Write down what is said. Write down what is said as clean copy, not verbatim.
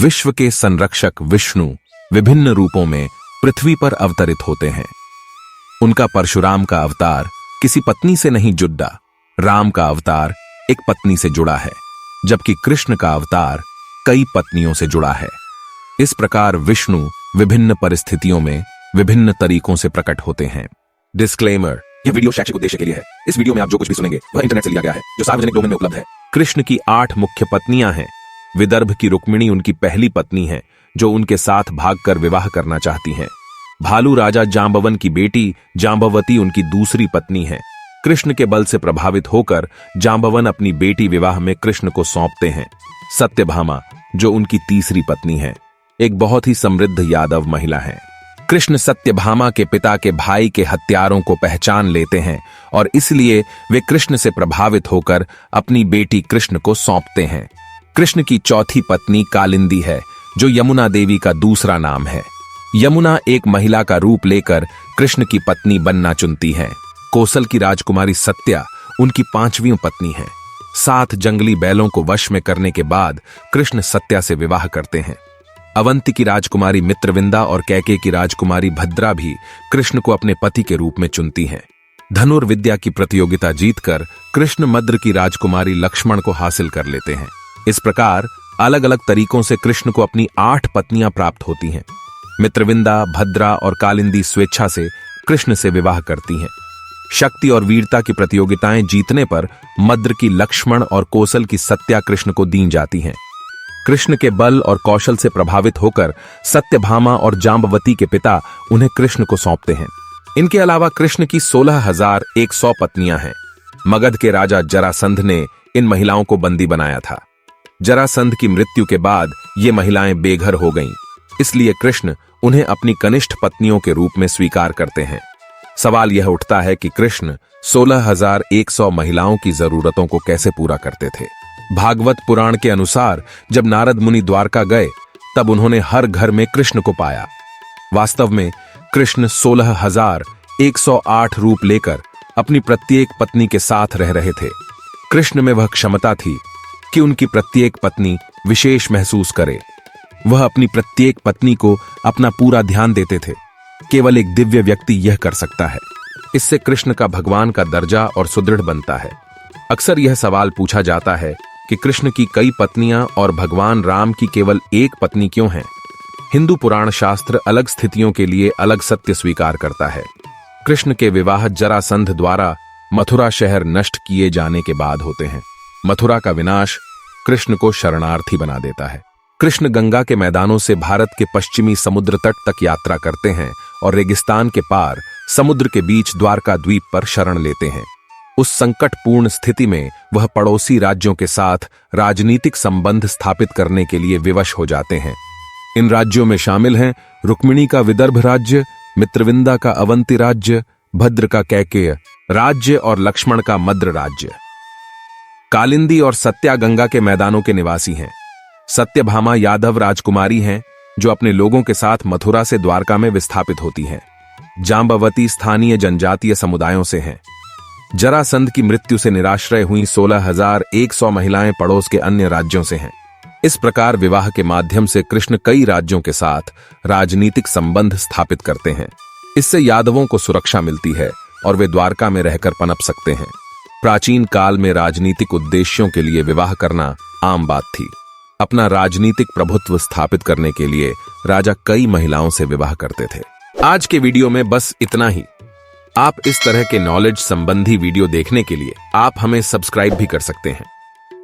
विश्व के संरक्षक विष्णु विभिन्न रूपों में पृथ्वी पर अवतरित होते हैं। उनका परशुराम का अवतार किसी पत्नी से नहीं जुड़ा, राम का अवतार एक पत्नी से जुड़ा है, जबकि कृष्ण का अवतार कई पत्नियों से जुड़ा है। इस प्रकार विष्णु विभिन्न परिस्थितियों में विभिन्न तरीकों से प्रकट होते हैं। डिस्क्लेमर, यह वीडियो शैक्षिक उद्देश्य के लिए है। इस वीडियो में आप जो कुछ भी सुनेंगे वह इंटरनेट से लिया गया है, जो सार्वजनिक डोमेन में उपलब्ध है। कृष्ण की 8 मुख्य पत्नियां हैं। विदर्भ की रुक्मिणी उनकी पहली पत्नी है, जो उनके साथ भागकर विवाह करना चाहती हैं। भालू राजा जांबवन की बेटी जांबवती उनकी दूसरी पत्नी है। कृष्ण के बल से प्रभावित होकर जांबवन अपनी बेटी विवाह में कृष्ण को सौंपते हैं। सत्यभामा, जो उनकी तीसरी पत्नी है, एक बहुत ही समृद्ध यादव महिला है। कृष्ण सत्यभामा के पिता के भाई के हत्यारों को पहचान लेते हैं और इसलिए वे कृष्ण से प्रभावित होकर अपनी बेटी कृष्ण को सौंपते हैं। कृष्ण की चौथी पत्नी कालिंदी है, जो यमुना देवी का दूसरा नाम है। यमुना एक महिला का रूप लेकर कृष्ण की पत्नी बनना चुनती है। कोसल की राजकुमारी सत्या उनकी 5वीं पत्नी है। 7 जंगली बैलों को वश में करने के बाद कृष्ण सत्या से विवाह करते हैं। अवंती की राजकुमारी मित्रविंदा और कैके की राजकुमारी भद्रा भी कृष्ण को अपने पति के रूप में चुनती हैं। धनुर्विद्या की प्रतियोगिता जीतकर कृष्ण मद्र की राजकुमारी लक्ष्मण को हासिल कर लेते हैं। इस प्रकार अलग अलग तरीकों से कृष्ण को अपनी 8 पत्नियां प्राप्त होती हैं। मित्रविंदा, भद्रा और कालिंदी स्वेच्छा से कृष्ण से विवाह करती हैं। शक्ति और वीरता की प्रतियोगिताएं जीतने पर मद्र की लक्ष्मण और कोसल की सत्या कृष्ण को दी जाती हैं। कृष्ण के बल और कौशल से प्रभावित होकर सत्यभामा और जांबवती के पिता उन्हें कृष्ण को सौंपते हैं। इनके अलावा कृष्ण की 16,100 पत्नियां हैं। मगध के राजा जरासंध ने इन महिलाओं को बंदी बनाया था। जरासंध की मृत्यु के बाद ये महिलाएं बेघर हो गईं, इसलिए कृष्ण उन्हें अपनी कनिष्ठ पत्नियों के रूप में स्वीकार करते हैं। सवाल यह उठता है कि कृष्ण 16,100 महिलाओं की जरूरतों को कैसे पूरा करते थे। भागवत पुराण के अनुसार जब नारद मुनि द्वारका गए तब उन्होंने हर घर में कृष्ण को पाया। वास्तव में कृष्ण 16,108 रूप लेकर अपनी प्रत्येक पत्नी के साथ रह रहे थे। कृष्ण में वह क्षमता थी कि उनकी प्रत्येक पत्नी विशेष महसूस करे। वह अपनी प्रत्येक पत्नी को अपना पूरा ध्यान देते थे। केवल एक दिव्य व्यक्ति यह कर सकता है। इससे कृष्ण का भगवान का दर्जा और सुदृढ़ बनता है। अक्सर यह सवाल पूछा जाता है कि कृष्ण की कई पत्नियां और भगवान राम की केवल एक पत्नी क्यों है। हिंदू पुराण शास्त्र अलग स्थितियों के लिए अलग सत्य स्वीकार करता है। कृष्ण के विवाह जरासंध द्वारा मथुरा शहर नष्ट किए जाने के बाद होते हैं। मथुरा का विनाश कृष्ण को शरणार्थी बना देता है। कृष्ण गंगा के मैदानों से भारत के पश्चिमी समुद्र तट तक यात्रा करते हैं और रेगिस्तान के पार समुद्र के बीच द्वारका द्वीप पर शरण लेते हैं। उस संकटपूर्ण स्थिति में वह पड़ोसी राज्यों के साथ राजनीतिक संबंध स्थापित करने के लिए विवश हो जाते हैं। इन राज्यों में शामिल हैं रुक्मिणी का विदर्भ राज्य, मित्रविंदा का अवंती राज्य, भद्र का कैकेय राज्य और लक्ष्मण का मद्र राज्य। कालिंदी और सत्या गंगा के मैदानों के निवासी हैं। सत्यभामा यादव राजकुमारी हैं, जो अपने लोगों के साथ मथुरा से द्वारका में विस्थापित होती हैं। जांबवती स्थानीय जनजातीय समुदायों से हैं। जरासंध की मृत्यु से निराश्रय हुई 16,100 महिलाएं पड़ोस के अन्य राज्यों से हैं। इस प्रकार विवाह के माध्यम से कृष्ण कई राज्यों के साथ राजनीतिक संबंध स्थापित करते हैं। इससे यादवों को सुरक्षा मिलती है और वे द्वारका में रहकर पनप सकते हैं। प्राचीन काल में राजनीतिक उद्देश्यों के लिए विवाह करना आम बात थी। अपना राजनीतिक प्रभुत्व स्थापित करने के लिए राजा कई महिलाओं से विवाह करते थे। आज के वीडियो में बस इतना ही। आप इस तरह के नॉलेज संबंधी वीडियो देखने के लिए आप हमें सब्सक्राइब भी कर सकते हैं।